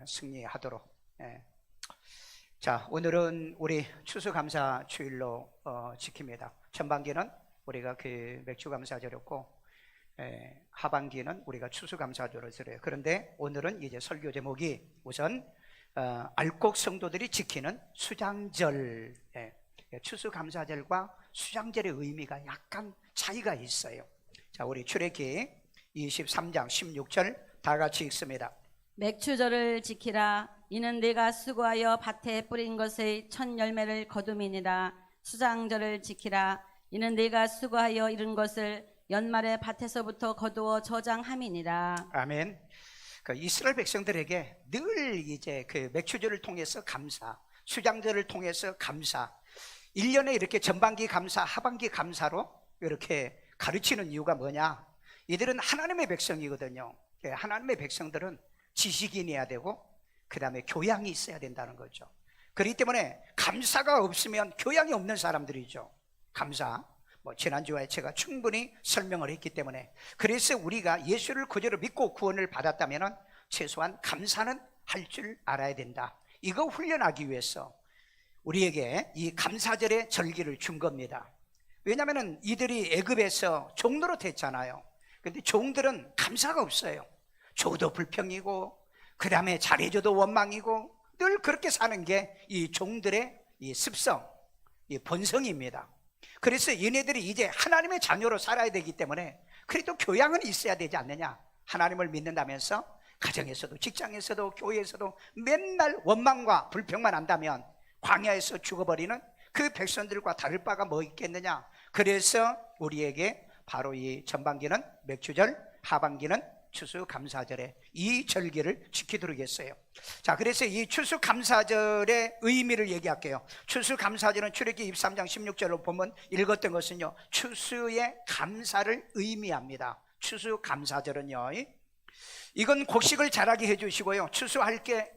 승리하도록. 자, 오늘은 우리 추수감사 주일로 지킵니다. 전반기는 우리가 그 맥주감사절이었고, 하반기는 우리가 추수감사절을 드려요. 그런데 오늘은 이제 설교 제목이 우선 알곡 성도들이 지키는 수장절. 추수감사절과 수장절의 의미가 약간 차이가 있어요. 자, 우리 출애기 23장 16절 다 같이 읽습니다. 맥추절을 지키라. 이는 네가 수고하여 밭에 뿌린 것의 첫 열매를 거둠이니라. 수장절을 지키라. 이는 네가 수고하여 이룬 것을 연말에 밭에서부터 거두어 저장함이니라. 아멘. 그 이스라엘 백성들에게 늘 이제 그 맥추절을 통해서 감사, 수장절을 통해서 감사, 1년에 이렇게 전반기 감사, 하반기 감사로 이렇게 가르치는 이유가 뭐냐? 이들은 하나님의 백성이거든요. 하나님의 백성들은 지식인이어야 되고 그 다음에 교양이 있어야 된다는 거죠. 그렇기 때문에 감사가 없으면 교양이 없는 사람들이죠. 감사, 지난주에 제가 충분히 설명을 했기 때문에, 그래서 우리가 예수를 그대로 믿고 구원을 받았다면 최소한 감사는 할 줄 알아야 된다. 이거 훈련하기 위해서 우리에게 이 감사절의 절기를 준 겁니다. 왜냐하면 이들이 애굽에서 종노로 됐잖아요. 그런데 종들은 감사가 없어요. 줘도 불평이고 그 다음에 잘해줘도 원망이고 늘 그렇게 사는 게 이 종들의 이 습성, 이 본성입니다. 그래서 얘네들이 이제 하나님의 자녀로 살아야 되기 때문에 그래도 교양은 있어야 되지 않느냐. 하나님을 믿는다면서 가정에서도 직장에서도 교회에서도 맨날 원망과 불평만 한다면 광야에서 죽어버리는 그 백성들과 다를 바가 뭐 있겠느냐. 그래서 우리에게 바로 이 전반기는 맥주절, 하반기는 추수감사절에 이 절기를 지키도록 했어요. 자, 그래서 이 추수감사절의 의미를 얘기할게요. 추수감사절은 출애기 23장 16절로 보면 읽었던 것은요, 추수의 감사를 의미합니다. 추수감사절은요, 이건 곡식을 자라게 해주시고요, 추수할 게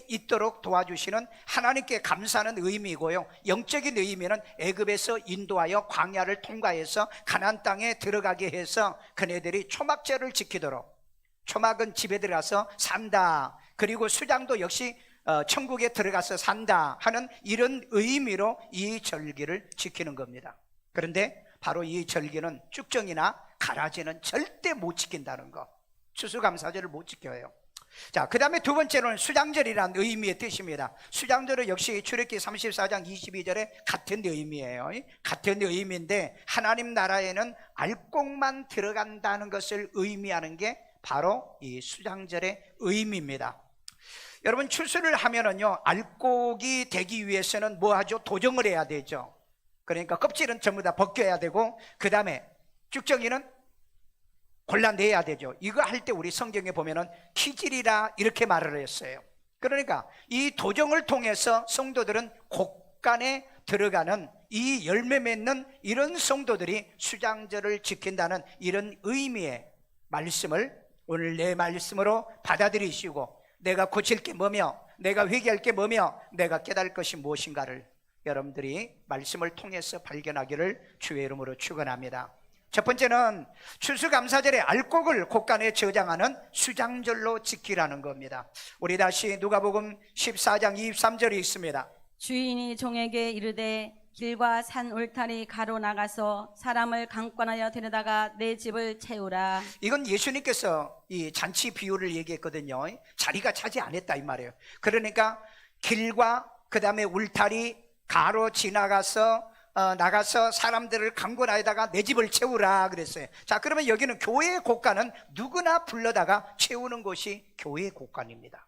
있도록 도와주시는 하나님께 감사하는 의미이고요, 영적인 의미는 애굽에서 인도하여 광야를 통과해서 가나안 땅에 들어가게 해서 그네들이 초막절을 지키도록, 초막은 집에 들어가서 산다, 그리고 수장도 역시 천국에 들어가서 산다 하는 이런 의미로 이 절기를 지키는 겁니다. 그런데 바로 이 절기는 쭉정이나 가라지는 절대 못 지킨다는 거, 추수감사절을 못 지켜요. 자, 그 다음에 두 번째로는 수장절이라는 의미의 뜻입니다. 수장절은 역시 출애기 34장 22절에 같은 의미예요. 같은 의미인데 하나님 나라에는 알곡만 들어간다는 것을 의미하는 게 바로 이 수장절의 의미입니다. 여러분, 추수를 하면은요, 알곡이 되기 위해서는 뭐 하죠? 도정을 해야 되죠. 그러니까 껍질은 전부 다 벗겨야 되고 그 다음에 쭉정이는 골라내야 되죠. 이거 할 때 우리 성경에 보면은 키질이라 이렇게 말을 했어요. 그러니까 이 도정을 통해서 성도들은 곡간에 들어가는 이 열매 맺는 이런 성도들이 수장절을 지킨다는 이런 의미의 말씀을 오늘 내 말씀으로 받아들이시고, 내가 고칠 게 뭐며 내가 회개할 게 뭐며 내가 깨달을 것이 무엇인가를 여러분들이 말씀을 통해서 발견하기를 주의 이름으로 축원합니다. 첫 번째는 추수감사절에 알곡을 곡간에 저장하는 수장절로 지키라는 겁니다. 우리 다시 누가복음 14장 23절이 있습니다. 주인이 종에게 이르되 길과 산 울타리 가로 나가서 사람을 강권하여 데려다가 내 집을 채우라. 이건 예수님께서 이 잔치 비유를 얘기했거든요. 자리가 차지 안 했다 이 말이에요. 그러니까 길과 그 다음에 울타리 가로 지나가서 나가서 사람들을 강권하여다가 내 집을 채우라 그랬어요. 자, 그러면 여기는 교회의 곡간은 누구나 불러다가 채우는 곳이 교회의 곡간입니다.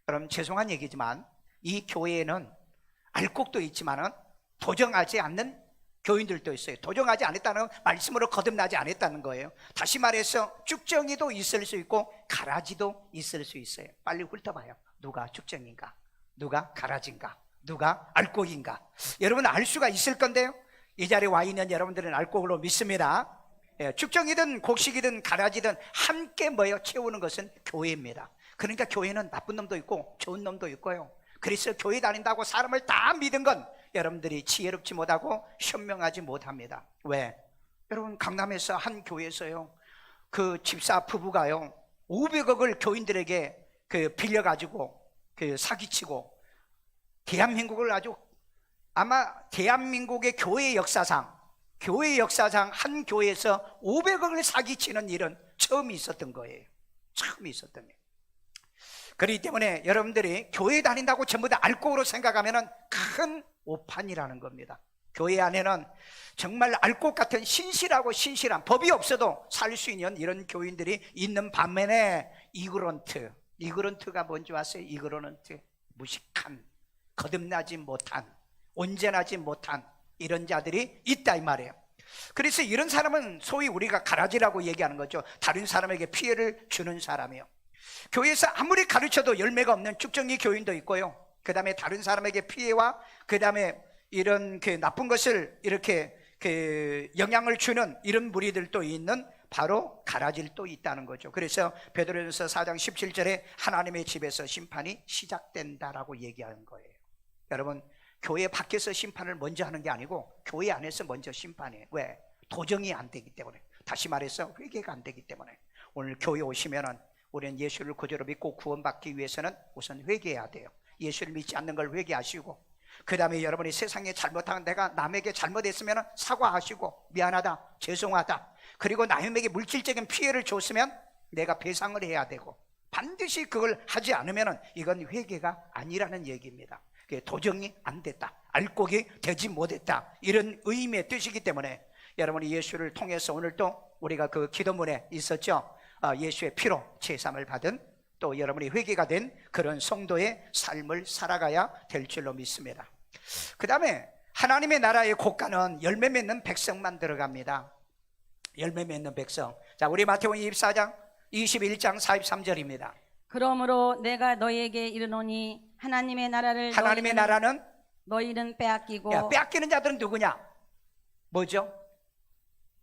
그럼 죄송한 얘기지만 이 교회에는 알곡도 있지만은 도정하지 않는 교인들도 있어요. 도정하지 않았다는 말씀으로 거듭나지 않았다는 거예요. 다시 말해서 쭉정이도 있을 수 있고 가라지도 있을 수 있어요. 빨리 훑어봐요. 누가 쭉정인가? 누가 가라지인가? 누가 알곡인가? 여러분 알 수가 있을 건데요, 이 자리에 와 있는 여러분들은 알곡으로 믿습니다. 쭉정이든 곡식이든 가라지든 함께 모여 채우는 것은 교회입니다. 그러니까 교회는 나쁜 놈도 있고 좋은 놈도 있고요. 그래서 교회 다닌다고 사람을 다 믿은 건 여러분들이 지혜롭지 못하고 현명하지 못합니다. 왜? 여러분, 강남에서 한 교회에서요, 그 집사 부부가요 500억을 교인들에게 빌려가지고 사기치고 대한민국을 아주 아마 대한민국의 교회 역사상 한 교회에서 500억을 사기치는 일은 처음 있었던 거예요. 처음 있었던 거예요. 그렇기 때문에 여러분들이 교회 다닌다고 전부 다 알곡으로 생각하면 큰 오판이라는 겁니다. 교회 안에는 정말 알곡 같은 신실한 법이 없어도 살 수 있는 이런 교인들이 있는 반면에 이그런트가 뭔지 아세요? 이그런트, 무식한, 거듭나지 못한, 온전하지 못한 이런 자들이 있다 이 말이에요. 그래서 이런 사람은 소위 우리가 가라지라고 얘기하는 거죠. 다른 사람에게 피해를 주는 사람이요. 교회에서 아무리 가르쳐도 열매가 없는 쭉정이 교인도 있고요. 그 다음에 다른 사람에게 피해와 그 다음에 이런 나쁜 것을 이렇게 영향을 주는 이런 무리들도 있는 바로 가라질도 있다는 거죠. 그래서 베드로전서 4장 17절에 하나님의 집에서 심판이 시작된다라고 얘기하는 거예요. 여러분, 교회 밖에서 심판을 먼저 하는 게 아니고 교회 안에서 먼저 심판해요. 왜? 도정이 안 되기 때문에. 다시 말해서 회개가 안 되기 때문에. 오늘 교회 오시면은 우리는 예수를 구주로 믿고 구원받기 위해서는 우선 회개해야 돼요. 예수를 믿지 않는 걸 회개하시고, 그 다음에 여러분이 세상에 잘못한 내가 남에게 잘못했으면 사과하시고 미안하다, 죄송하다. 그리고 남에게 물질적인 피해를 줬으면 내가 배상을 해야 되고, 반드시 그걸 하지 않으면 이건 회개가 아니라는 얘기입니다. 도정이 안 됐다, 알곡이 되지 못했다, 이런 의미의 뜻이기 때문에 여러분이 예수를 통해서 오늘도 우리가 그 기도문에 있었죠. 예수의 피로 제삼을 받은 또 여러분이 회개가 된 그런 성도의 삶을 살아가야 될 줄로 믿습니다. 그 다음에 하나님의 나라의 국가는 열매 맺는 백성만 들어갑니다. 열매 맺는 백성. 자, 우리 마태복음 24장 21장 43절입니다. 그러므로 내가 너희에게 이르노니 하나님의 나라는 너희는 빼앗기고. 빼앗기는 자들은 누구냐? 뭐죠?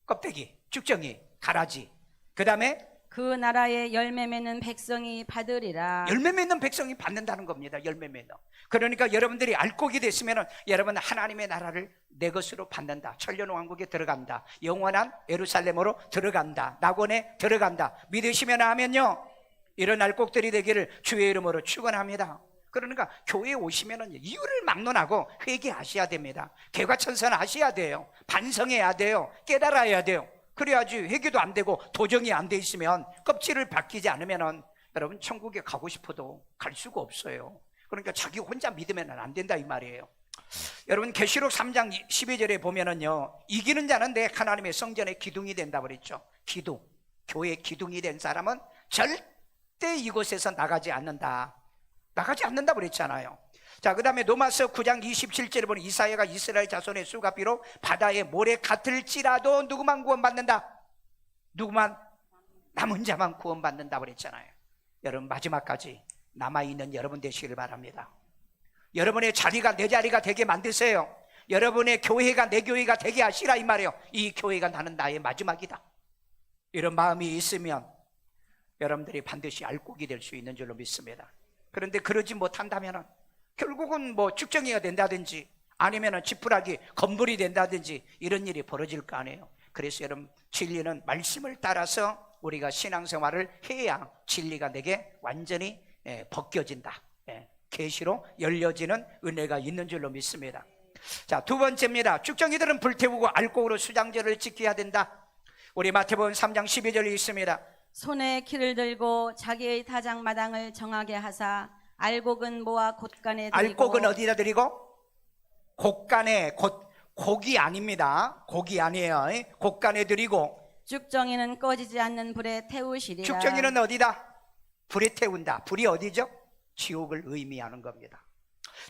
껍데기, 쭉정이, 가라지. 그 다음에 그 나라의 열매 맺는 백성이 받으리라. 열매 맺는 백성이 받는다는 겁니다. 열매 맺는. 그러니까 여러분들이 알곡이 됐으면 여러분은 하나님의 나라를 내 것으로 받는다. 천년왕국에 들어간다. 영원한 예루살렘으로 들어간다. 낙원에 들어간다. 믿으시면 하면요, 이런 알곡들이 되기를 주의 이름으로 축원합니다. 그러니까 교회에 오시면은 이유를 막론하고 회개하셔야 됩니다. 개과천선하셔야 돼요. 반성해야 돼요. 깨달아야 돼요. 그래야지. 회개도 안 되고 도정이 안 돼 있으면, 껍질을 벗기지 않으면은 여러분 천국에 가고 싶어도 갈 수가 없어요. 그러니까 자기 혼자 믿으면 안 된다 이 말이에요. 여러분 계시록 3장 12절에 보면은요, 이기는 자는 내 하나님의 성전의 기둥이 된다 그랬죠. 기둥, 교회의 기둥이 된 사람은 절대 이곳에서 나가지 않는다 그랬잖아요. 자, 그 다음에 로마서 9장 27절에 보면 이사야가 이스라엘 자손의 수가 비록 바다의 모래 같을지라도 누구만 구원받는다? 누구만? 남은 자만 구원받는다 그랬잖아요. 여러분 마지막까지 남아있는 여러분 되시길 바랍니다. 여러분의 자리가 내 자리가 되게 만드세요. 여러분의 교회가 내 교회가 되게 하시라 이 말이에요. 이 교회가 나는 나의 마지막이다, 이런 마음이 있으면 여러분들이 반드시 알곡이 될 수 있는 줄로 믿습니다. 그런데 그러지 못한다면 결국은 뭐 축정이가 된다든지 아니면 지푸라기 건물이 된다든지 이런 일이 벌어질 거 아니에요. 그래서 여러분, 진리는 말씀을 따라서 우리가 신앙생활을 해야 진리가 내게 완전히 벗겨진다, 계시로 열려지는 은혜가 있는 줄로 믿습니다. 자, 두 번째입니다. 축정이들은 불태우고 알곡으로 수장절을 지켜야 된다. 우리 마태복음 3장 12절에 있습니다. 손에 키를 들고 자기의 타작마당을 정하게 하사 알곡은 모아 곳간에 드리고. 알곡은 어디다 드리고? 곳간에. 곡이 아닙니다. 곡이 아니에요. 곳간에 드리고. 쭉정이는 꺼지지 않는 불에 태우시리라. 축정이는 어디다? 불에 태운다. 불이 어디죠? 지옥을 의미하는 겁니다.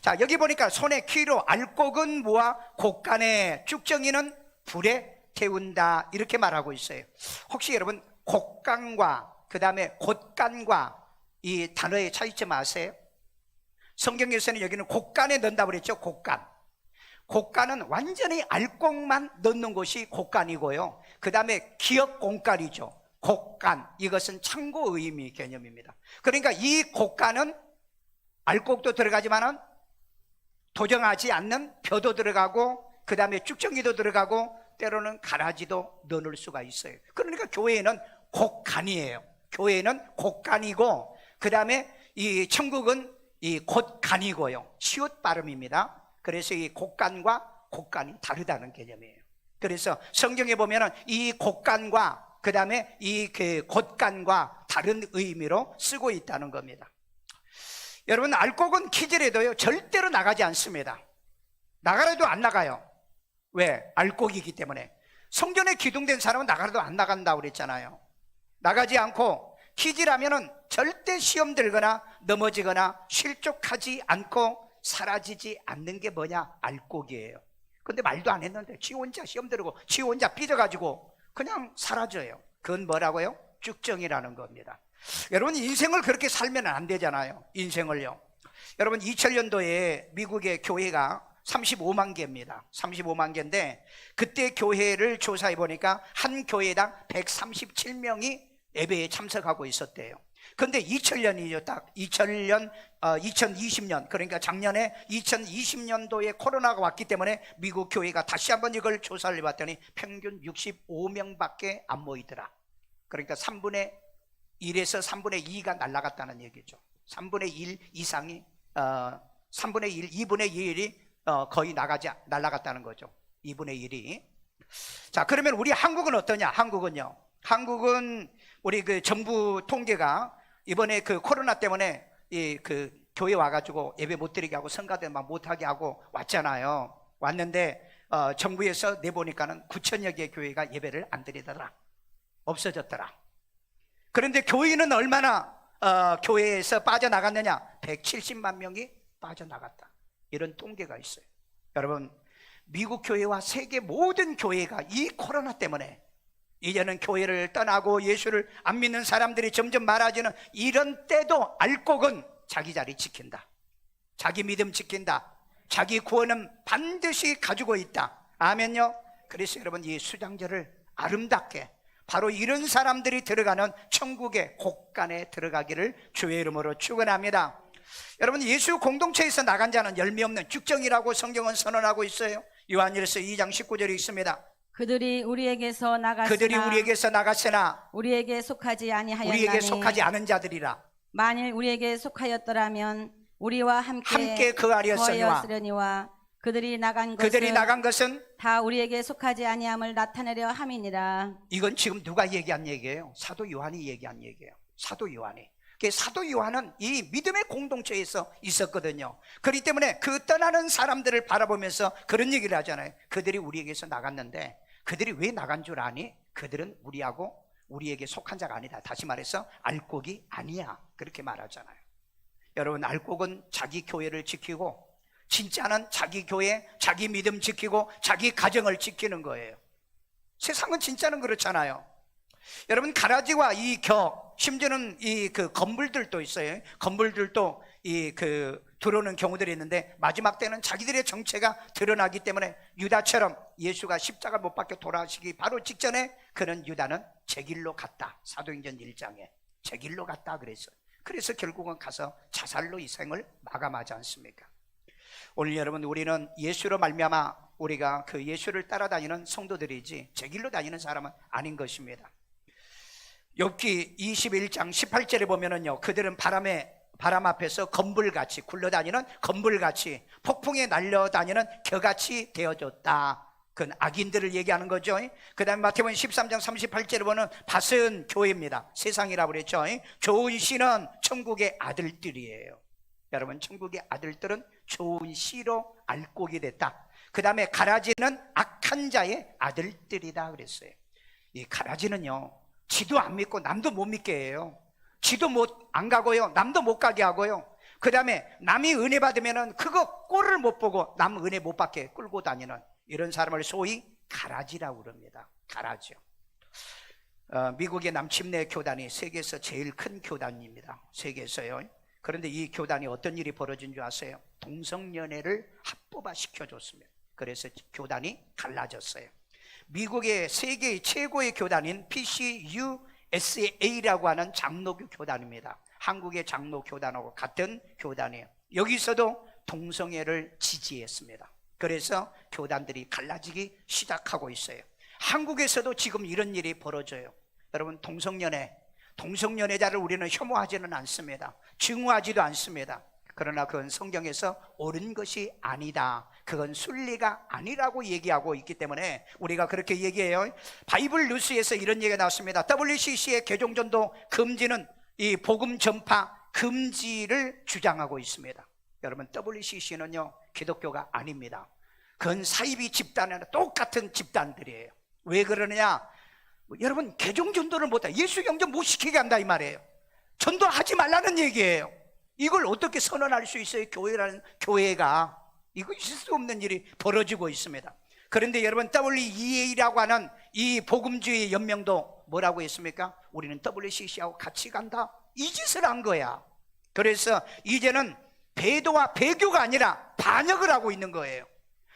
자, 여기 보니까 손에 키로 알곡은 모아 곳간에, 축정이는 불에 태운다, 이렇게 말하고 있어요. 혹시 여러분 곡간과 그 다음에 곳간과 이 단어의 차이점 아세요? 성경에서는 여기는 곡간에 넣는다고 그랬죠. 곡간은 완전히 알곡만 넣는 곳이 곡간이고요, 그 다음에 기역공간이죠. 곡간, 이것은 창고 의미 개념입니다. 그러니까 이 곡간은 알곡도 들어가지만은 도정하지 않는 벼도 들어가고 그 다음에 쭉정이도 들어가고 때로는 가라지도 넣을 수가 있어요. 그러니까 교회는 곡간이에요. 교회는 곡간이고 그 다음에 이 천국은 이 곳간이고요. 시옷 발음입니다. 그래서 이 곳간과 곳간이 다르다는 개념이에요. 그래서 성경에 보면은 이 곳간과 그 다음에 이 그 곳간과 다른 의미로 쓰고 있다는 겁니다. 여러분, 알곡은 키질해도요 절대로 나가지 않습니다. 나가라도 안 나가요. 왜? 알곡이기 때문에. 성전에 기둥된 사람은 나가라도 안 나간다고 그랬잖아요. 나가지 않고 키질하면은 절대 시험 들거나 넘어지거나 실족하지 않고 사라지지 않는 게 뭐냐? 알곡이에요. 근데 말도 안 했는데 지 혼자 시험 들고 지 혼자 삐져가지고 그냥 사라져요. 그건 뭐라고요? 쭉정이라는 겁니다. 여러분, 인생을 그렇게 살면 안 되잖아요. 인생을요. 여러분, 2000년도에 미국의 교회가 35만 개입니다. 35만 개인데 그때 교회를 조사해 보니까 한 교회당 137명이 예배에 참석하고 있었대요. 근데 2000년이죠. 딱 2020년, 그러니까 작년에 2020년도에 코로나가 왔기 때문에 미국 교회가 다시 한번 이걸 조사를 해봤더니 평균 65명밖에 안 모이더라. 그러니까 3분의 1에서 3분의 2가 날아갔다는 얘기죠. 3분의 1 이상이 3분의 1, 2분의 1이 거의 날아갔다는 거죠. 2분의 1이. 자, 그러면 우리 한국은 어떠냐? 한국은 우리 그 정부 통계가 이번에 그 코로나 때문에 그 교회 와가지고 예배 못 드리게 하고 성가대 막 못하게 하고 왔잖아요. 왔는데 정부에서 내보니까는 9천여 개 교회가 예배를 안 드리더라. 없어졌더라. 그런데 교인은 얼마나 교회에서 빠져나갔느냐? 170만 명이 빠져나갔다. 이런 통계가 있어요. 여러분, 미국 교회와 세계 모든 교회가 이 코로나 때문에 이제는 교회를 떠나고 예수를 안 믿는 사람들이 점점 많아지는 이런 때도 알곡은 자기 자리 지킨다. 자기 믿음 지킨다. 자기 구원은 반드시 가지고 있다. 아멘요. 그래서 여러분, 이 수장절을 아름답게 바로 이런 사람들이 들어가는 천국의 곳간에 들어가기를 주의 이름으로 축원합니다. 여러분, 예수 공동체에서 나간 자는 열매 없는 쭉정이라고 성경은 선언하고 있어요. 요한일서 2장 19절에 있습니다. 그들이 우리에게서 나갔으나 우리에게 속하지 아니하였나니 우리에게 속하지 않은 자들이라. 만일 우리에게 속하였더라면 우리와 함께 거하였으니와 그들이 나간 것은 다 우리에게 속하지 아니함을 나타내려 함이니라. 이건 지금 누가 얘기한 얘기예요? 사도 요한이 얘기한 얘기예요. 사도 요한이. 사도 요한은 이 믿음의 공동체에서 있었거든요. 그렇기 때문에 그 떠나는 사람들을 바라보면서 그런 얘기를 하잖아요. 그들이 우리에게서 나갔는데 그들이 왜 나간 줄 아니? 그들은 우리에게 속한 자가 아니다. 다시 말해서 알곡이 아니야. 그렇게 말하잖아요. 여러분, 알곡은 자기 교회를 지키고 진짜는 자기 교회, 자기 믿음 지키고 자기 가정을 지키는 거예요. 세상은 진짜는 그렇잖아요. 여러분, 가라지와 이 겨, 심지어는 이 그 건물들도 있어요. 건물들도 들어오는 경우들이 있는데 마지막 때는 자기들의 정체가 드러나기 때문에 유다처럼 예수가 십자가 못 박혀 돌아가시기 바로 직전에 그는 유다는 제 길로 갔다. 사도행전 1장에 제 길로 갔다 그랬어요. 그래서 결국은 가서 자살로 이 생을 마감하지 않습니까? 오늘 여러분, 우리는 예수로 말미암아 우리가 그 예수를 따라다니는 성도들이지 제 길로 다니는 사람은 아닌 것입니다. 욥기 21장 18절에 보면은요, 그들은 바람 앞에서 건불같이 굴러다니는 건불같이 폭풍에 날려다니는 겨같이 되어졌다. 그건 악인들을 얘기하는 거죠. 그 다음에 마태복음 13장 38절에 보면 밭은 교회입니다. 세상이라고 그랬죠. 좋은 씨는 천국의 아들들이에요. 여러분, 천국의 아들들은 좋은 씨로 알곡이 됐다. 그 다음에 가라지는 악한 자의 아들들이다 그랬어요. 이 가라지는요, 지도 안 믿고 남도 못 믿게 해요. 지도 안 가고요, 남도 못 가게 하고요. 그 다음에 남이 은혜 받으면은 그거 꼴을 못 보고 남 은혜 못 받게 끌고 다니는 이런 사람을 소위 가라지라고 그럽니다. 가라지요. 미국의 남침내 교단이 세계에서 제일 큰 교단입니다. 세계에서요. 그런데 이 교단이 어떤 일이 벌어진 줄 아세요? 동성연애를 합법화 시켜줬습니다. 그래서 교단이 갈라졌어요. 미국의 세계의 최고의 교단인 PCUSA라고 하는 장로교 교단입니다. 한국의 장로교단하고 같은 교단이에요. 여기서도 동성애를 지지했습니다. 그래서 교단들이 갈라지기 시작하고 있어요. 한국에서도 지금 이런 일이 벌어져요. 여러분, 동성연애자를 우리는 혐오하지는 않습니다. 증오하지도 않습니다. 그러나 그건 성경에서 옳은 것이 아니다. 그건 순리가 아니라고 얘기하고 있기 때문에 우리가 그렇게 얘기해요. 바이블 뉴스에서 이런 얘기가 나왔습니다. WCC의 개종전도 금지는 이 복음 전파 금지를 주장하고 있습니다. 여러분, WCC는요 기독교가 아닙니다. 그건 사이비 집단이나 똑같은 집단들이에요. 왜 그러느냐? 여러분, 개종전도를 못해, 예수 영접 못 시키게 한다 이 말이에요. 전도하지 말라는 얘기예요. 이걸 어떻게 선언할 수 있어요? 교회가. 이거 있을 수 없는 일이 벌어지고 있습니다. 그런데 여러분, WEA라고 하는 이 복음주의 연명도 뭐라고 했습니까? 우리는 WCC하고 같이 간다, 이 짓을 한 거야. 그래서 이제는 배도와 배교가 아니라 반역을 하고 있는 거예요.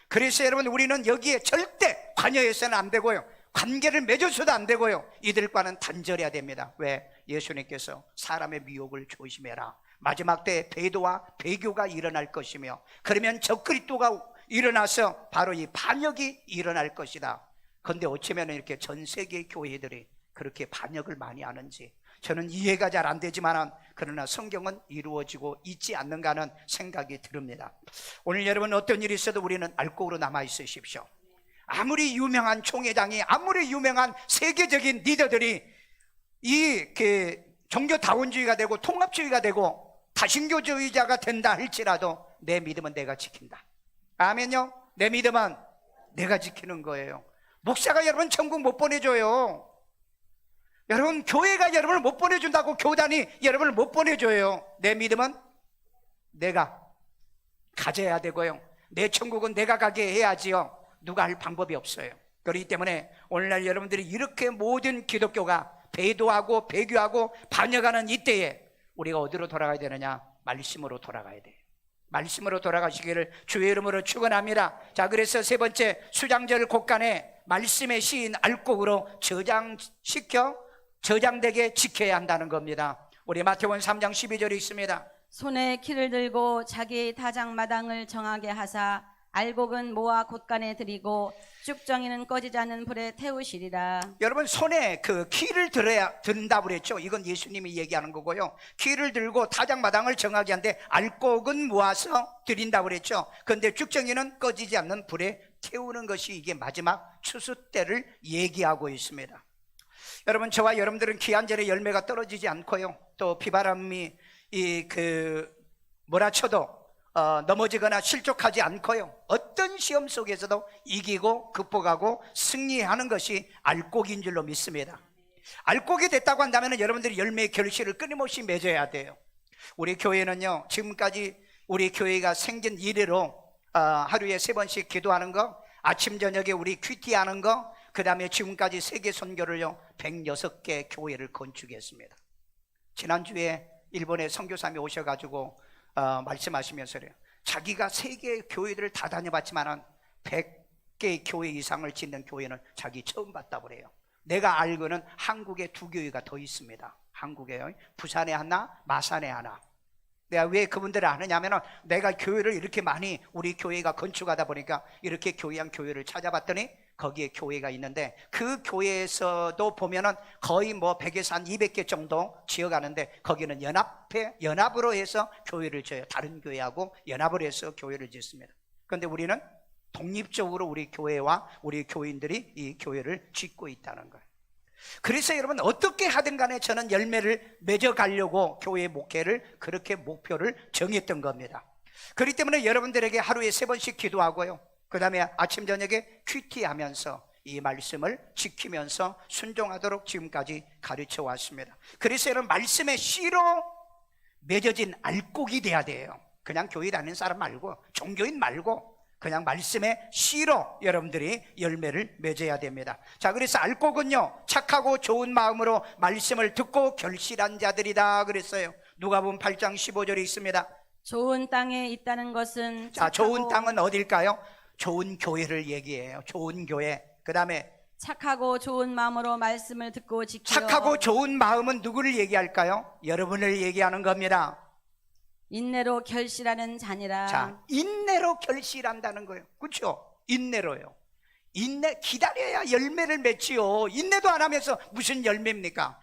그래서 여러분, 우리는 여기에 절대 관여해서는 안 되고요, 관계를 맺어서도 안 되고요, 이들과는 단절해야 됩니다. 왜? 예수님께서 사람의 미혹을 조심해라, 마지막 때에 배도와 배교가 일어날 것이며, 그러면 적그리스도가 일어나서 바로 이 반역이 일어날 것이다. 그런데 어쩌면 이렇게 전 세계 교회들이 그렇게 반역을 많이 하는지 저는 이해가 잘 안 되지만, 그러나 성경은 이루어지고 있지 않는가 하는 생각이 듭니다. 오늘 여러분, 어떤 일이 있어도 우리는 알곡으로 남아 있으십시오. 아무리 유명한 총회장이, 아무리 유명한 세계적인 리더들이 종교다원주의가 되고 통합주의가 되고 다신교주의자가 된다 할지라도 내 믿음은 내가 지킨다. 아멘요? 내 믿음은 내가 지키는 거예요. 목사가 여러분 천국 못 보내줘요. 여러분, 교회가 여러분을 못 보내준다고 교단이 여러분을 못 보내줘요. 내 믿음은 내가 가져야 되고요, 내 천국은 내가 가게 해야지요. 누가 할 방법이 없어요. 그렇기 때문에 오늘날 여러분들이 이렇게 모든 기독교가 배도하고 배교하고 반역하는 이때에 우리가 어디로 돌아가야 되느냐? 말씀으로 돌아가야 돼요. 말씀으로 돌아가시기를 주의 이름으로 축원합니다. 자, 그래서 세 번째, 수장절 곳간에 말씀의 시인 알곡으로 저장되게 지켜야 한다는 겁니다. 우리 마태복음 3장 12절에 있습니다. 손에 키를 들고 자기 다장마당을 정하게 하사 알곡은 모아 곳간에 들이고 쭉정이는 꺼지지 않는 불에 태우시리라. 여러분, 손에 그 키를 든다고 그랬죠. 이건 예수님이 얘기하는 거고요. 키를 들고 타작마당을 정하게 한데 알곡은 모아서 드린다고 그랬죠. 그런데 쭉정이는 꺼지지 않는 불에 태우는 것이 이게 마지막 추수 때를 얘기하고 있습니다. 여러분, 저와 여러분들은 기한절에 열매가 떨어지지 않고요, 또 비바람이 몰아쳐도 넘어지거나 실족하지 않고요, 어떤 시험 속에서도 이기고 극복하고 승리하는 것이 알곡인 줄로 믿습니다. 알곡이 됐다고 한다면 여러분들이 열매의 결실을 끊임없이 맺어야 돼요. 우리 교회는요, 지금까지 우리 교회가 생긴 이래로 하루에 3번씩 기도하는 거, 아침 저녁에 우리 큐티하는 거, 그 다음에 지금까지 세계 선교를요 106개 교회를 건축했습니다. 지난주에 일본의 선교사님이 오셔가지고 말씀하시면서 그래요. 자기가 세계 교회들을 다 다녀봤지만 100개 교회 이상을 짓는 교회는 자기 처음 봤다고 그래요. 내가 알고는 한국에 2교회가 더 있습니다. 한국에요, 부산에 하나, 마산에 하나. 내가 왜 그분들을 아느냐면, 내가 교회를 이렇게 많이 우리 교회가 건축하다 보니까 이렇게 교회한 교회를 찾아봤더니 거기에 교회가 있는데, 그 교회에서도 보면은 거의 100에서 한 200개 정도 지어가는데, 거기는 연합으로 해서 교회를 지어요. 다른 교회하고 연합을 해서 교회를 짓습니다. 그런데 우리는 독립적으로 우리 교회와 우리 교인들이 이 교회를 짓고 있다는 거예요. 그래서 여러분, 어떻게 하든 간에 저는 열매를 맺어가려고 교회 목회를 그렇게 목표를 정했던 겁니다. 그렇기 때문에 여러분들에게 하루에 3번씩 기도하고요, 그 다음에 아침 저녁에 큐티하면서 이 말씀을 지키면서 순종하도록 지금까지 가르쳐 왔습니다. 그래서 여러분, 말씀의 씨로 맺어진 알곡이 돼야 돼요. 그냥 교회 다니는 사람 말고, 종교인 말고, 그냥 말씀의 씨로 여러분들이 열매를 맺어야 됩니다. 자, 그래서 알곡은요, 착하고 좋은 마음으로 말씀을 듣고 결실한 자들이다 그랬어요. 누가복음 8장 15절에 있습니다. 좋은 땅에 있다는 것은 자, 좋은 땅은 어딜까요? 좋은 교회를 얘기해요. 좋은 교회. 그 다음에 착하고 좋은 마음으로 말씀을 듣고 지키어 착하고 좋은 마음은 누구를 얘기할까요? 여러분을 얘기하는 겁니다. 인내로 결실하는 자니라. 자, 인내로 결실한다는 거예요. 그렇죠? 인내로요. 인내, 기다려야 열매를 맺지요. 인내도 안 하면서 무슨 열매입니까?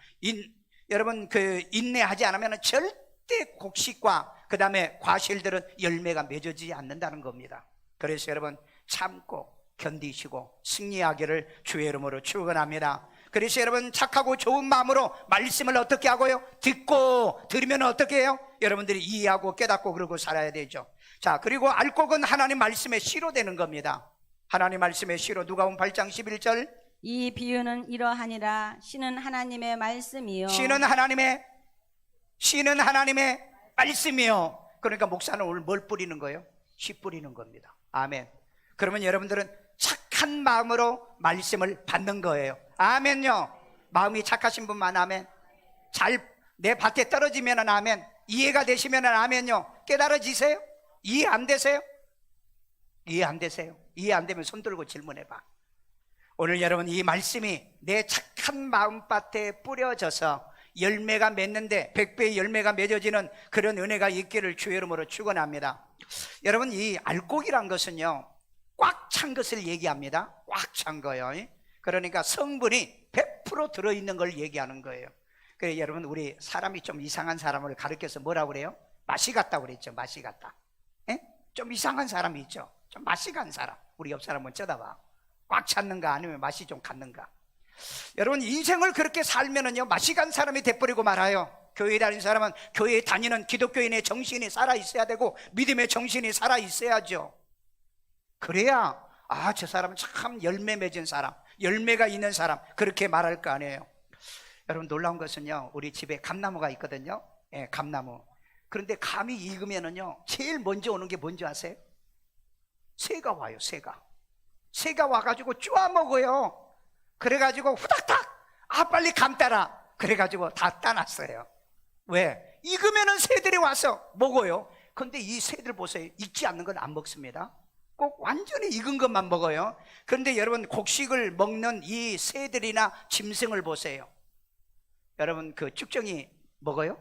여러분 그 인내하지 않으면 절대 곡식과 그 다음에 과실들은 열매가 맺어지지 않는다는 겁니다. 그래서 여러분 참고 견디시고 승리하기를 주의 이름으로 축원합니다. 그래서 여러분 착하고 좋은 마음으로 말씀을 어떻게 하고요? 듣고 들으면 어떻게 해요? 여러분들이 이해하고 깨닫고 그러고 살아야 되죠. 자, 그리고 알곡은 하나님 말씀에 씨로 되는 겁니다. 하나님 말씀의 씨로. 누가복음 8장 11절 이 비유는 이러하니라. 씨는 하나님의 말씀이요. 씨는 하나님의 말씀이요. 그러니까 목사는 오늘 뭘 뿌리는 거예요? 씨 뿌리는 겁니다. 아멘. 그러면 여러분들은 착한 마음으로 말씀을 받는 거예요. 아멘요. 마음이 착하신 분만 아멘. 내 밭에 떨어지면 아멘. 이해가 되시면 아멘요. 깨달아지세요? 이해 안 되세요? 이해 안 되세요? 이해 안 되면 손 들고 질문해봐. 오늘 여러분 이 말씀이 내 착한 마음밭에 뿌려져서 열매가 맺는데 100배의 열매가 맺어지는 그런 은혜가 있기를 주의 이름으로 축원합니다. 여러분 이 알곡이란 것은요 꽉 찬 것을 얘기합니다. 꽉 찬 거예요. 그러니까 성분이 100% 들어있는 걸 얘기하는 거예요. 그래서 여러분 우리 사람이 좀 이상한 사람을 가르쳐서 뭐라고 그래요? 맛이 같다고 그랬죠. 맛이 같다. 에? 좀 이상한 사람이 있죠. 좀 맛이 간 사람. 우리 옆 사람 한번 쳐다봐. 꽉 찼는가 아니면 맛이 좀 갔는가. 여러분 인생을 그렇게 살면은요 맛이 간 사람이 돼버리고 말아요. 교회 다니는 사람은 교회에 다니는 기독교인의 정신이 살아있어야 되고 믿음의 정신이 살아있어야죠. 그래야 저 사람은 참 열매 맺은 사람, 열매가 있는 사람 그렇게 말할 거 아니에요. 여러분 놀라운 것은요 우리 집에 감나무가 있거든요. 예, 감나무. 그런데 감이 익으면은요 제일 먼저 오는 게 뭔지 아세요? 새가 와요. 새가 와가지고 쪼아 먹어요. 그래가지고 후닥닥 빨리 감 따라 그래가지고 다 따놨어요. 왜? 익으면은 새들이 와서 먹어요. 근데 이 새들 보세요. 익지 않는 건 안 먹습니다. 꼭 완전히 익은 것만 먹어요. 그런데 여러분 곡식을 먹는 이 새들이나 짐승을 보세요. 여러분 그 쭉정이 먹어요?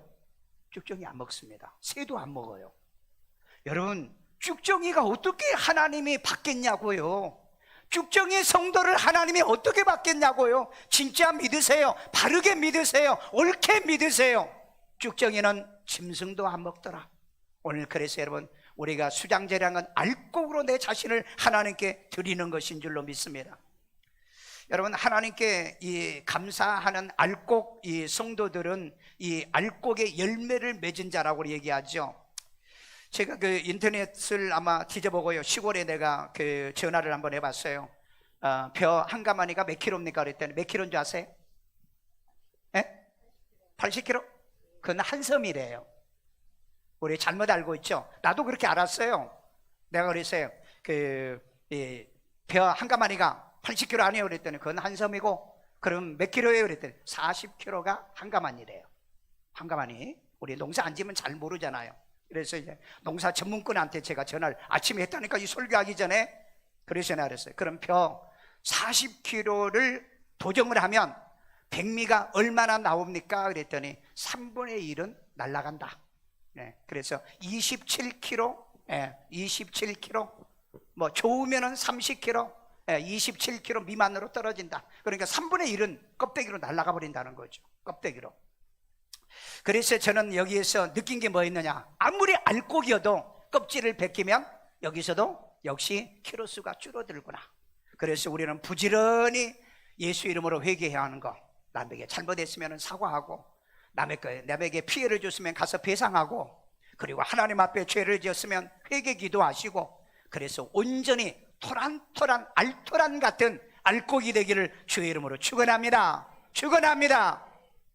쭉정이 안 먹습니다. 새도 안 먹어요. 여러분 쭉정이가 어떻게 하나님이 받겠냐고요. 쭉정이 성도를 하나님이 어떻게 받겠냐고요. 진짜 믿으세요. 바르게 믿으세요. 옳게 믿으세요. 쭉정이는 짐승도 안 먹더라. 오늘 그래서 여러분 우리가 수장제량은 알곡으로 내 자신을 하나님께 드리는 것인 줄로 믿습니다. 여러분 하나님께 이 감사하는 알곡 이 성도들은 이 알곡의 열매를 맺은 자라고 얘기하죠. 제가 그 인터넷을 아마 뒤져보고요 시골에 내가 그 전화를 한번 해봤어요. 벼 한 가마니가 몇 킬로입니까 그랬더니 몇 킬로인 줄 아세요? 80킬로? 그건 한 섬이래요. 우리 잘못 알고 있죠. 나도 그렇게 알았어요. 내가 그랬어요. 벼 한 가마니가 80킬로 아니에요 그랬더니 그건 한 섬이고 그럼 몇 킬로예요 그랬더니 40킬로가 한 가마니래요. 한 가마니. 우리 농사 안 지면 잘 모르잖아요. 그래서 이제 농사 전문꾼한테 제가 전화를 아침에 했다니까 이 설교하기 전에. 그래서 내가 그랬어요. 그럼 벼 40kg를 도정을 하면 백미가 얼마나 나옵니까? 그랬더니 3분의 1은 날아간다. 네, 그래서 27kg, 27kg, 뭐 좋으면은 30kg, 27kg 미만으로 떨어진다. 그러니까 3분의 1은 껍데기로 날아가 버린다는 거죠. 껍데기로. 그래서 저는 여기에서 느낀 게 뭐였느냐, 아무리 알곡이어도 껍질을 벗기면 여기서도 역시 키로수가 줄어들구나. 그래서 우리는 부지런히 예수 이름으로 회개해야 하는 거. 남에게 잘못했으면 사과하고, 남에게 피해를 줬으면 가서 배상하고, 그리고 하나님 앞에 죄를 지었으면 회개 기도하시고, 그래서 온전히 토란토란 알토란 같은 알곡이 되기를 주의 이름으로 축원합니다. 축원합니다.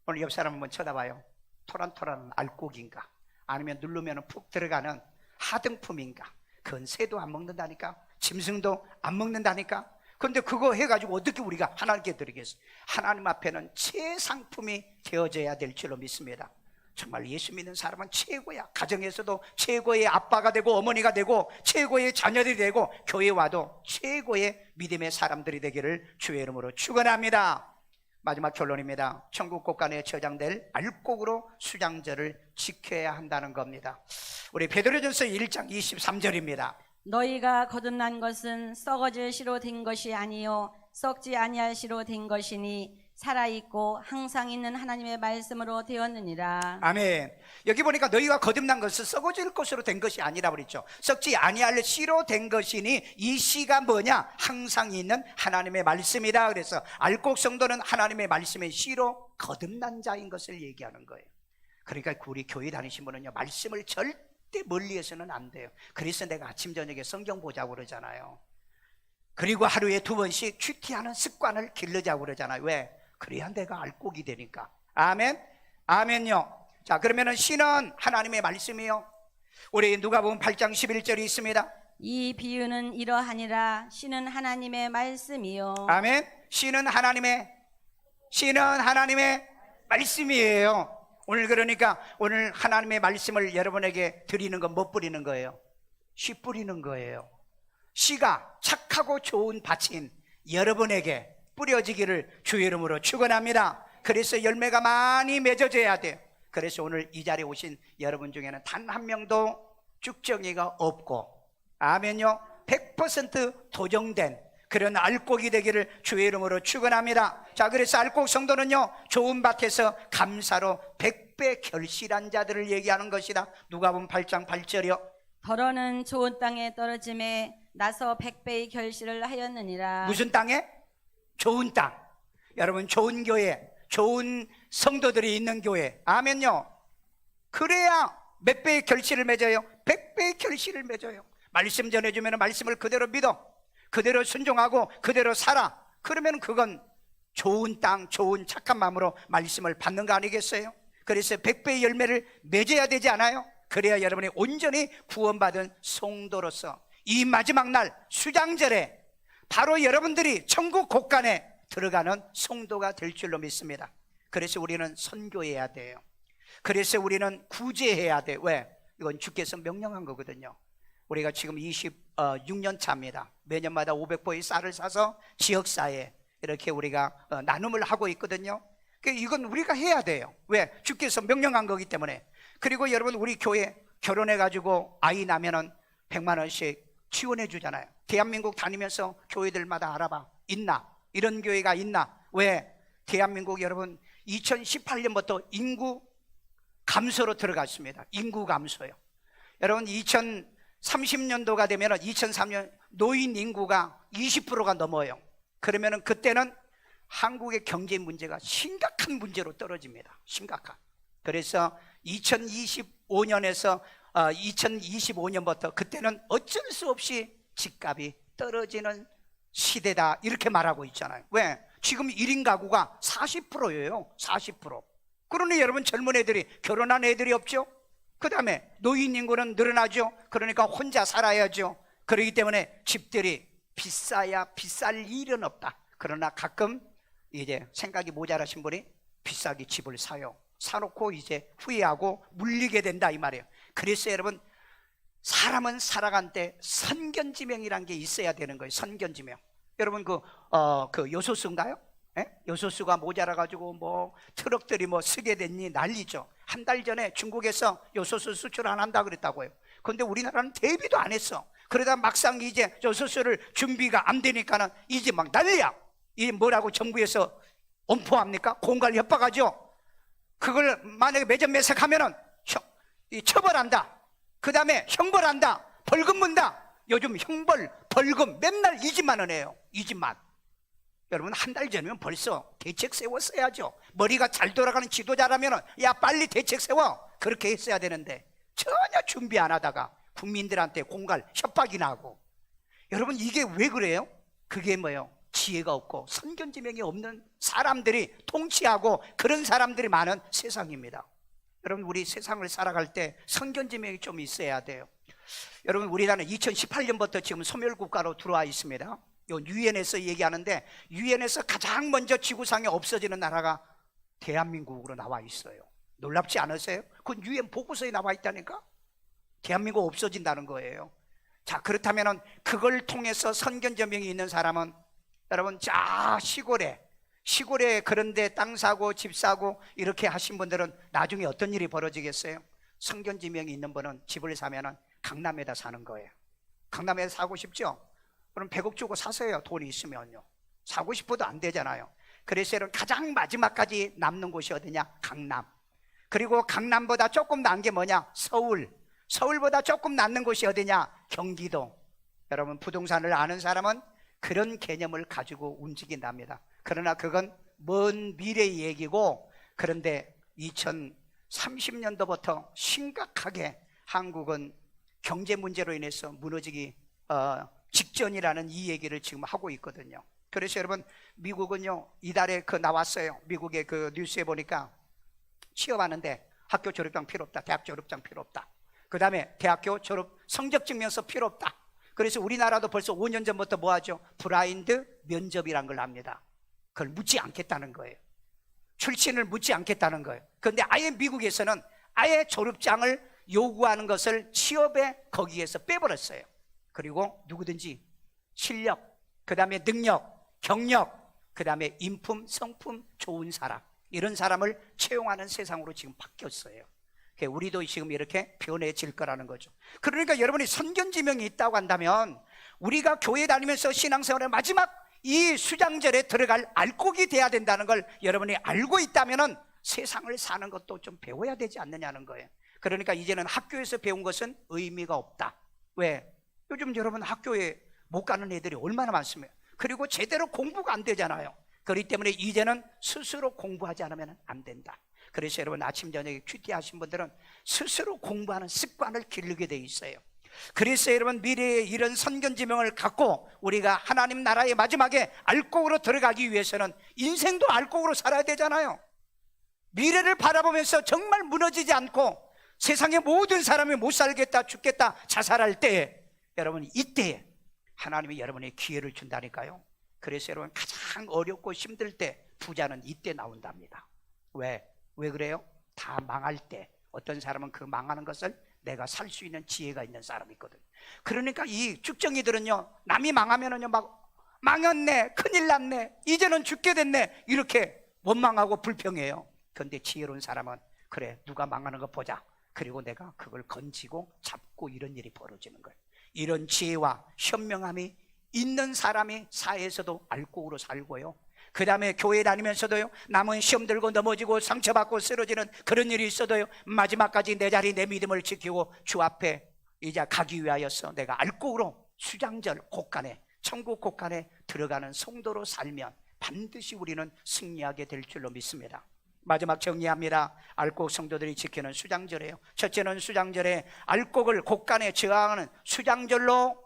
오늘 옆 사람 한번 쳐다봐요. 토란토란 알곡인가, 아니면 누르면 푹 들어가는 하등품인가? 그건 새도 안 먹는다니까, 짐승도 안 먹는다니까. 근데 그거 해가지고 어떻게 우리가 하나님께 드리겠어요? 하나님 앞에는 최상품이 되어져야 될 줄로 믿습니다. 정말 예수 믿는 사람은 최고야. 가정에서도 최고의 아빠가 되고 어머니가 되고 최고의 자녀들이 되고 교회 와도 최고의 믿음의 사람들이 되기를 주의 이름으로 축원합니다. 마지막 결론입니다. 천국 곳간에 저장될 알곡으로 수장절을 지켜야 한다는 겁니다. 우리 베드로전서 1장 23절입니다. 너희가 거듭난 것은 썩어질 씨로 된 것이 아니요 썩지 아니할 씨로 된 것이니 살아있고 항상 있는 하나님의 말씀으로 되었느니라. 아멘. 여기 보니까 너희가 거듭난 것은 썩어질 것으로 된 것이 아니라 그랬죠. 썩지 아니할 씨로 된 것이니 이 씨가 뭐냐? 항상 있는 하나님의 말씀이다. 그래서 알곡 성도는 하나님의 말씀의 씨로 거듭난 자인 것을 얘기하는 거예요. 그러니까 우리 교회 다니신 분은요, 말씀을 절대 멀리해서는 안 돼요. 그래서 내가 아침 저녁에 성경 보자고 그러잖아요. 그리고 하루에 2번씩 큐티하는 습관을 기르자고 그러잖아요. 왜? 그래야 내가 알곡이 되니까. 아멘. 아멘요. 자, 그러면은 씨는 하나님의 말씀이요. 우리 누가복음 8장 11절이 있습니다. 이 비유는 이러하니라. 씨는 하나님의 말씀이요. 아멘. 씨는 하나님의 말씀이에요. 오늘 그러니까 오늘 하나님의 말씀을 여러분에게 드리는 건 뭐 뿌리는 거예요? 씨 뿌리는 거예요. 씨가 착하고 좋은 밭인 여러분에게 뿌려지기를 주의 이름으로 축원합니다. 그래서 열매가 많이 맺어져야 돼요. 그래서 오늘 이 자리에 오신 여러분 중에는 단 한 명도 쭉정이가 없고, 아멘요, 100% 도정된 그런 알곡이 되기를 주의 이름으로 축원합니다. 자, 그래서 알곡 성도는요, 좋은 밭에서 감사로 100배 결실한 자들을 얘기하는 것이다. 누가복음 8장 8절이요. 더러는 좋은 땅에 떨어짐에 나서 100배의 결실을 하였느니라. 무슨 땅에? 좋은 땅. 여러분, 좋은 교회, 좋은 성도들이 있는 교회, 아멘요, 그래야 몇 배의 결실을 맺어요? 100배의 결실을 맺어요. 말씀 전해주면 말씀을 그대로 믿어, 그대로 순종하고 그대로 살아. 그러면 그건 좋은 땅, 좋은 착한 마음으로 말씀을 받는 거 아니겠어요? 그래서 100배의 열매를 맺어야 되지 않아요? 그래야 여러분이 온전히 구원받은 성도로서 이 마지막 날 수장절에 바로 여러분들이 천국 곳간에 들어가는 성도가 될 줄로 믿습니다. 그래서 우리는 선교해야 돼요. 그래서 우리는 구제해야 돼. 왜? 이건 주께서 명령한 거거든요. 우리가 지금 26년 차입니다. 매년마다 500포의 쌀을 사서 지역사회에 이렇게 우리가 나눔을 하고 있거든요. 이건 우리가 해야 돼요. 왜? 주께서 명령한 거기 때문에. 그리고 여러분, 우리 교회 결혼해가지고 아이 나면은 100만 원씩 지원해 주잖아요. 대한민국 다니면서 교회들마다 알아봐. 있나? 이런 교회가 있나? 왜? 대한민국 여러분 2018년부터 인구 감소로 들어갔습니다. 인구 감소요. 여러분 2030년도가 되면 2003년 노인 인구가 20%가 넘어요. 그러면 그때는 한국의 경제 문제가 심각한 문제로 떨어집니다. 심각한. 그래서 2025년에서 2025년부터 그때는 어쩔 수 없이 집값이 떨어지는 시대다, 이렇게 말하고 있잖아요. 왜? 지금 1인 가구가 40%예요. 40%. 그러니 여러분, 젊은 애들이, 결혼한 애들이 없죠. 그 다음에 노인 인구는 늘어나죠. 그러니까 혼자 살아야죠. 그렇기 때문에 집들이 비싸야 비쌀 일은 없다. 그러나 가끔 이제 생각이 모자라신 분이 비싸게 집을 사요. 사놓고 이제 후회하고 물리게 된다, 이 말이에요. 그래서 여러분, 사람은 살아간 때 선견지명이란 게 있어야 되는 거예요. 선견지명. 여러분 그 요소수인가요? 예? 요소수가 모자라가지고 뭐 트럭들이 뭐 쓰게 됐니 난리죠. 한 달 전에 중국에서 요소수 수출 안 한다 그랬다고요. 그런데 우리나라는 대비도 안 했어. 그러다 막상 이제 요소수를 준비가 안 되니까는 이제 막 난리야. 이게 뭐라고 정부에서 엄포합니까? 공갈 협박하죠. 그걸 만약에 매점 매석하면은 처벌한다. 그 다음에 형벌한다. 벌금 문다. 요즘 형벌, 벌금 맨날 20만 원이에요. 20만. 여러분, 한 달 전이면 벌써 대책 세웠어야죠. 머리가 잘 돌아가는 지도자라면 야, 빨리 대책 세워. 그렇게 했어야 되는데 전혀 준비 안 하다가 국민들한테 공갈 협박이나 하고. 여러분, 이게 왜 그래요? 그게 뭐예요? 지혜가 없고 선견지명이 없는 사람들이 통치하고 그런 사람들이 많은 세상입니다. 여러분, 우리 세상을 살아갈 때 선견지명이 좀 있어야 돼요. 여러분, 우리나라는 2018년부터 지금 소멸국가로 들어와 있습니다. 유엔에서 얘기하는데 유엔에서 가장 먼저 지구상에 없어지는 나라가 대한민국으로 나와 있어요. 놀랍지 않으세요? 그건 유엔 보고서에 나와 있다니까. 대한민국 없어진다는 거예요. 자, 그렇다면 그걸 통해서 선견지명이 있는 사람은 여러분, 시골에 그런데 땅 사고 집 사고 이렇게 하신 분들은 나중에 어떤 일이 벌어지겠어요? 선견지명이 있는 분은 집을 사면은 강남에다 사는 거예요. 강남에 사고 싶죠? 그럼 100억 주고 사세요. 돈이 있으면요. 사고 싶어도 안 되잖아요. 그래서 여러분 가장 마지막까지 남는 곳이 어디냐? 강남. 그리고 강남보다 조금 난 게 뭐냐? 서울. 서울보다 조금 남는 곳이 어디냐? 경기도. 여러분 부동산을 아는 사람은 그런 개념을 가지고 움직인답니다. 그러나 그건 먼 미래의 얘기고, 그런데 2030년도부터 심각하게 한국은 경제 문제로 인해서 무너지기 직전이라는 이 얘기를 지금 하고 있거든요. 그래서 여러분 미국은요, 이달에 나왔어요. 미국의 그 뉴스에 보니까 취업하는데 학교 졸업장 필요 없다, 대학 졸업장 필요 없다, 그 다음에 대학교 졸업 성적 증명서 필요 없다. 그래서 우리나라도 벌써 5년 전부터 뭐 하죠? 블라인드 면접이란 걸 합니다. 그걸 묻지 않겠다는 거예요. 출신을 묻지 않겠다는 거예요. 그런데 아예 미국에서는 아예 졸업장을 요구하는 것을 취업에 거기에서 빼버렸어요. 그리고 누구든지 실력, 그 다음에 능력, 경력, 그 다음에 인품, 성품 좋은 사람, 이런 사람을 채용하는 세상으로 지금 바뀌었어요. 우리도 지금 이렇게 변해질 거라는 거죠. 그러니까 여러분이 선견지명이 있다고 한다면 우리가 교회 다니면서 신앙생활의 마지막 이 수장절에 들어갈 알곡이 돼야 된다는 걸 여러분이 알고 있다면 세상을 사는 것도 좀 배워야 되지 않느냐는 거예요. 그러니까 이제는 학교에서 배운 것은 의미가 없다. 왜? 요즘 여러분 학교에 못 가는 애들이 얼마나 많습니까? 그리고 제대로 공부가 안 되잖아요. 그렇기 때문에 이제는 스스로 공부하지 않으면 안 된다. 그래서 여러분 아침 저녁에 큐티 하신 분들은 스스로 공부하는 습관을 기르게 돼 있어요. 그래서 여러분 미래의 이런 선견지명을 갖고 우리가 하나님 나라의 마지막에 알곡으로 들어가기 위해서는 인생도 알곡으로 살아야 되잖아요. 미래를 바라보면서 정말 무너지지 않고 세상의 모든 사람이 못 살겠다, 죽겠다, 자살할 때에 여러분 이때에 하나님이 여러분의 기회를 준다니까요. 그래서 여러분 가장 어렵고 힘들 때 부자는 이때 나온답니다. 왜 그래요? 다 망할 때 어떤 사람은 그 망하는 것을 내가 살 수 있는 지혜가 있는 사람이 있거든. 그러니까 이 쭉정이들은요, 남이 망하면은요 막 망했네, 큰일 났네, 이제는 죽게 됐네, 이렇게 원망하고 불평해요. 그런데 지혜로운 사람은 그래, 누가 망하는 거 보자, 그리고 내가 그걸 건지고 잡고, 이런 일이 벌어지는 거예요. 이런 지혜와 현명함이 있는 사람이 사회에서도 알곡으로 살고요, 그 다음에 교회 다니면서도요, 남은 시험 들고 넘어지고 상처받고 쓰러지는 그런 일이 있어도요, 마지막까지 내 자리 내 믿음을 지키고 주 앞에 이제 가기 위하여서 내가 알곡으로 수장절 곳간에, 천국 곳간에 들어가는 성도로 살면 반드시 우리는 승리하게 될 줄로 믿습니다. 마지막 정리합니다. 알곡 성도들이 지키는 수장절이에요. 첫째는 수장절에 알곡을 곳간에 저항하는 수장절로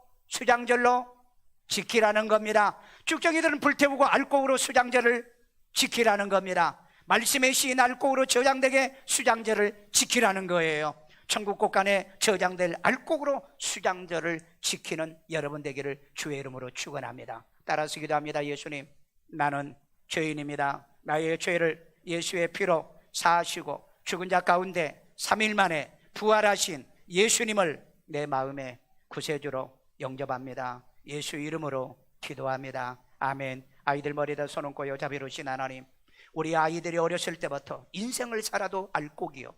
지키라는 겁니다. 쭉정이들은 불태우고 알곡으로 수장절을 지키라는 겁니다. 말씀의 시인 알곡으로 저장되게 수장절을 지키라는 거예요. 천국 곳간에 저장될 알곡으로 수장절을 지키는 여러분 되기를 주의 이름으로 축원합니다. 따라서 기도합니다. 예수님, 나는 죄인입니다. 나의 죄를 예수의 피로 사하시고 죽은 자 가운데 3일 만에 부활하신 예수님을 내 마음의 구세주로 영접합니다. 예수 이름으로 기도합니다. 아멘. 아이들 머리에다 손 얹고 자비로우신 하나님, 우리 아이들이 어렸을 때부터 인생을 살아도 알곡이요,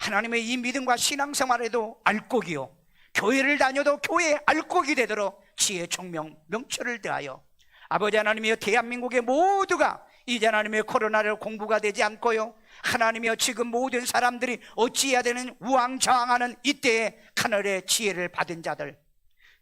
하나님의 이 믿음과 신앙생활에도 알곡이요, 교회를 다녀도 교회의 알곡이 되도록 지혜, 총명, 명철을 더하여 아버지 하나님이여, 대한민국의 모두가 이제 하나님의 코로나를 공부가 되지 않고요, 하나님이여 지금 모든 사람들이 어찌해야 되는 우왕좌왕하는 이때에 하늘의 지혜를 받은 자들,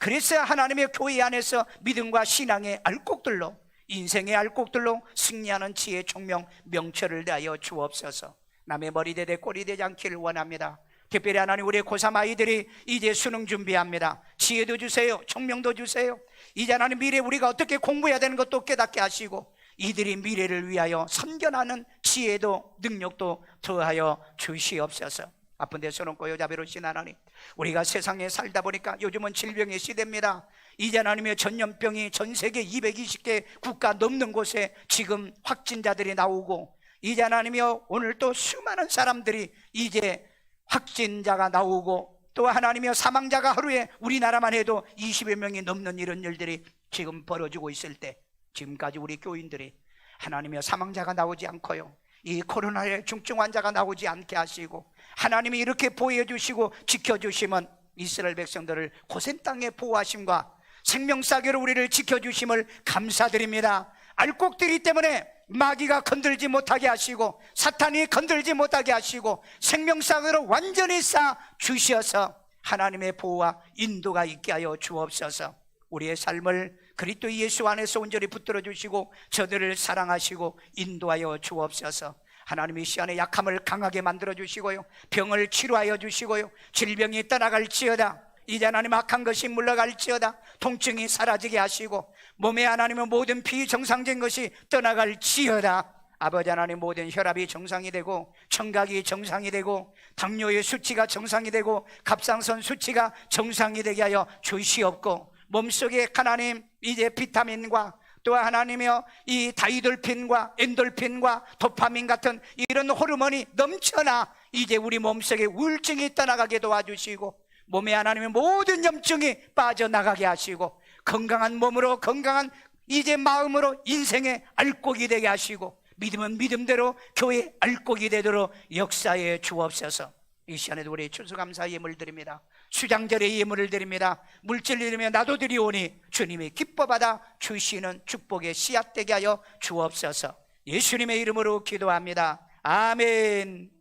그래서 하나님의 교회 안에서 믿음과 신앙의 알곡들로, 인생의 알곡들로 승리하는 지혜, 총명, 명철을 다하여 주옵소서. 남의 머리대대 꼬리 되지 않기를 원합니다. 특별히 하나님, 우리의 고3 아이들이 이제 수능 준비합니다. 지혜도 주세요, 총명도 주세요. 이제 하나님 미래 우리가 어떻게 공부해야 되는 것도 깨닫게 하시고, 이들이 미래를 위하여 선견하는 지혜도 능력도 더하여 주시옵소서. 아픈 데 손 얹고 자비로우신 하나님, 우리가 세상에 살다 보니까 요즘은 질병의 시대입니다. 이제 하나님의 전염병이 전 세계 220개 국가 넘는 곳에 지금 확진자들이 나오고, 이제 하나님이여 오늘 또 수많은 사람들이 이제 확진자가 나오고, 또 하나님이여 사망자가 하루에 우리나라만 해도 20여 명이 넘는 이런 일들이 지금 벌어지고 있을 때, 지금까지 우리 교인들이 하나님이여 사망자가 나오지 않고요, 이 코로나의 중증 환자가 나오지 않게 하시고, 하나님이 이렇게 보호해주시고 지켜주시면 이스라엘 백성들을 고센 땅에 보호하심과 생명사계로 우리를 지켜주심을 감사드립니다. 알곡들이 때문에 마귀가 건들지 못하게 하시고 사탄이 건들지 못하게 하시고 생명상으로 완전히 쌓아 주셔서 하나님의 보호와 인도가 있게 하여 주옵소서. 우리의 삶을 그리스도 예수 안에서 온전히 붙들어 주시고 저들을 사랑하시고 인도하여 주옵소서. 하나님이 시간에 약함을 강하게 만들어 주시고요, 병을 치료하여 주시고요, 질병이 떠나갈지어다. 이제 하나님 악한 것이 물러갈지어다. 통증이 사라지게 하시고 몸에 하나님의 모든 비정상적인 것이 떠나갈지어다. 아버지 하나님, 모든 혈압이 정상이 되고 청각이 정상이 되고 당뇨의 수치가 정상이 되고 갑상선 수치가 정상이 되게 하여 주시옵고, 몸속에 하나님 이제 비타민과 또 하나님이여 이 다이돌핀과 엔돌핀과 도파민 같은 이런 호르몬이 넘쳐나 이제 우리 몸속에 우울증이 떠나가게 도와주시고 몸에 하나님의 모든 염증이 빠져나가게 하시고 건강한 몸으로 건강한 이제 마음으로 인생의 알곡이 되게 하시고 믿음은 믿음대로 교회의 알곡이 되도록 역사해 주옵소서. 이 시간에도 우리 추수감사 예물 드립니다. 수장절의 예물을 드립니다. 물질 드리며 나도 드리오니 주님이 기뻐받아 주시는 축복의 씨앗 되게 하여 주옵소서. 예수님의 이름으로 기도합니다. 아멘.